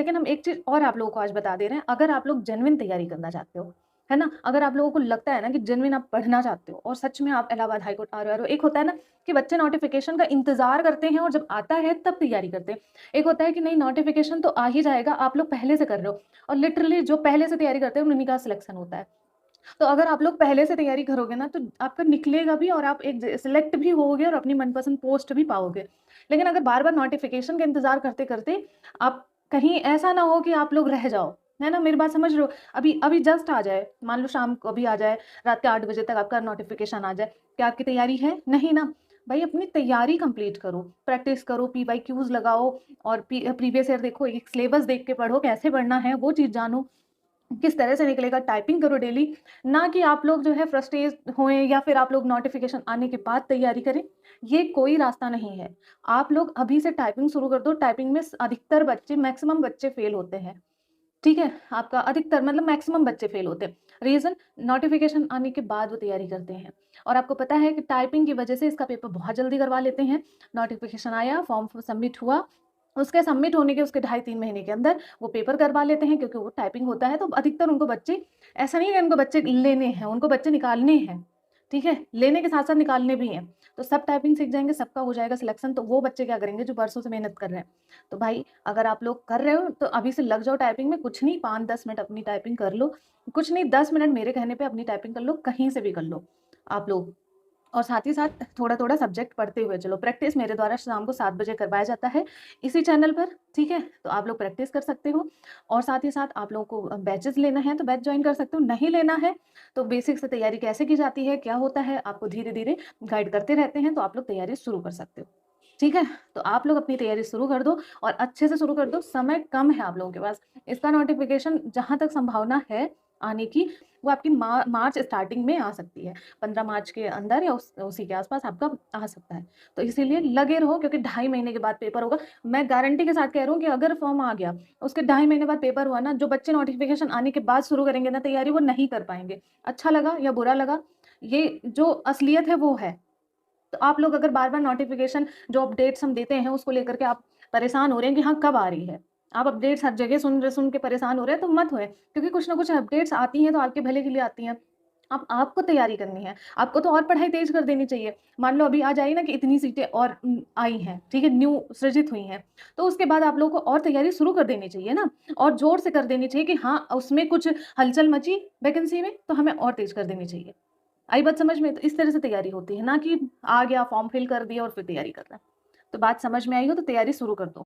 लेकिन हम एक चीज़ और आप लोगों को आज बता दे रहे हैं, अगर आप लोग जेन्युइन तैयारी करना चाहते हो, है ना? अगर आप लोगों को लगता है ना कि जेन्युइन आप पढ़ना चाहते हो और सच में आप इलाहाबाद हाई कोर्ट आ रहे हो, एक होता है ना कि बच्चे नोटिफ़िकेशन का इंतज़ार करते हैं और जब आता है तब तैयारी करते हैं। एक होता है कि नहीं नोटिफ़िकेशन तो आ ही जाएगा, आप लोग पहले से कर रहे हो और लिटरली जो पहले से तैयारी करते हैं उन्हीं का सिलेक्शन होता है। तो अगर आप लोग पहले से तैयारी करोगे ना, तो आपका निकलेगा भी और आप एक ज सिलेक्ट भी होगे और अपनी मनपसंद पोस्ट भी पाओगे। लेकिन अगर बार-बार नोटिफ़िकेशन का इंतज़ार करते-करते आप कहीं ऐसा ना हो कि आप लोग रह जाओ, है ना? मेरी बात समझ रहे हो? अभी अभी जस्ट आ जाए, मान लो शाम को अभी आ जाए, रात के 8 बजे तक आपका नोटिफ़िकेशन आ जाए, क्या आपकी तैयारी है? नहीं ना। भई अपनी तैयारी कंप्लीट करो, प्रैक्टिस करो, पीवाईक्यूज़ लगाओ और प्रीवियस ईयर देखो, एक सिलेबस देख के पढ़ो, कैसे पढ़ना है वो चीज़ जानो। किस तरह से निकलेगा, टाइपिंग करो डेली, ना कि आप लोग जो है फ्रस्ट्रेट होएँ या फिर आप लोग नोटिफ़िकेशन आने के बाद तैयारी करें, ये कोई रास्ता नहीं है। आप लोग अभी से टाइपिंग शुरू कर दो, टाइपिंग में अधिकतर बच्चे मैक्सिमम बच्चे फेल होते हैं, ठीक है? आपका अधिकतर मतलब मैक्सिमम बच्चे फेल होते हैं। रीज़न नोटिफ़िकेशन आने के बाद वो तैयारी करते हैं और आपको पता है कि टाइपिंग की वजह से इसका पेपर बहुत जल्दी करवा लेते हैं। नोटिफ़िकेशन आया, फॉर्म सबमिट हुआ, उसके सबमिट होने के उसके ढाई 3 महीने के अंदर वो पेपर करवा लेते हैं क्योंकि वो टाइपिंग होता है, तो अधिकतर उनको बच्चे ऐसा नहीं है उनको बच्चे लेने हैं, उनको बच्चे निकालने हैं, ठीक है? लेने के साथ-साथ निकालने भी हैं। तो सब टाइपिंग सीख जाएँगे, सबका हो जाएगा सिलेक्शन, तो वो बच्चे क्या करेंगे जो बरसों से मेहनत कर रहे हैं। तो भाई अगर आप लोग कर रहे हो तो अभी से लग जाओ टाइपिंग में, कुछ नहीं 5-10 मिनट अपनी टाइपिंग कर लो, कुछ नहीं 10 मिनट मेरे कहने पे अपनी टाइपिंग कर लो, कहीं से भी कर लो आप लोग। और साथ ही साथ थोड़ा-थोड़ा सब्जेक्ट पढ़ते हुए चलो। प्रैक्टिस मेरे द्वारा शाम को 7 बजे करवाया जाता है, इसी चैनल पर, ठीक है? तो आप लोग प्रैक्टिस कर सकते हो और साथ ही साथ आप लोगों को बैचेज़ लेना है तो बैच जॉइन कर सकते हो, नहीं लेना है तो बेसिक से तैयारी कैसे की जाती है, क्या होता है, आपको धीरे-धीरे गाइड करते रहते हैं, तो आप लोग तैयारी शुरू कर सकते हो। ठीक है? तो आप लोग अपनी तैयारी शुरू कर दो और अच्छे से शुरू कर दो, समय कम है आप लोगों के पास। इसका नोटिफ़िकेशन जहाँ तक संभावना है आने की, वो आपकी मार्च स्टार्टिंग में आ सकती है। 15 मार्च के अंदर या उसी के आस-पास आपका आ सकता है। तो इसीलिए लगे रहो क्योंकि ढाई महीने के बाद पेपर होगा। मैं गारंटी के साथ कह रही हूँ कि अगर फॉर्म आ गया, उसके ढाई महीने बाद पेपर हुआ ना, जो बच्चे नोटिफ़िकेशन आने के बाद शुरू करेंगे ना तैयारी, वो नहीं कर पाएँगे। अच्छा लगा या बुरा लगा, ये जो असलियत है वो है। तो आप लोग अगर बार-बार नोटिफ़िकेशन जो अपडेट्स हम देते हैं उसको लेकर के आप परेशान हो रहे हैं कि हाँ, कब आ रही है? आप अपडेट्स हर जगह सुन के परेशान हो रहे हैं तो मत होएँ, क्योंकि कुछ ना कुछ अपडेट्स आती हैं तो आपके भले के लिए आती हैं। अब आपको तैयारी करनी है, आपको तो और पढ़ाई तेज़ कर देनी चाहिए। मान लो अभी आज आई ना कि इतनी सीटें और आई हैं, ठीक है? न्यू सृजित हुई हैं, तो उसके बाद आप लोगों को और तैयारी शुरू कर देनी चाहिए ना और ज़ोर से कर देनी चाहिए कि हाँ, उसमें कुछ हलचल मची वैकेंसी में तो हमें और तेज़ कर देनी चाहिए। आई बात समझ में? तो इस तरह से तैयारी होती है, ना कि आ गया फॉर्म फिल कर दिया और फिर तैयारी कर रहे हैं। तो बात समझ में आई हो तो तैयारी शुरू कर दो।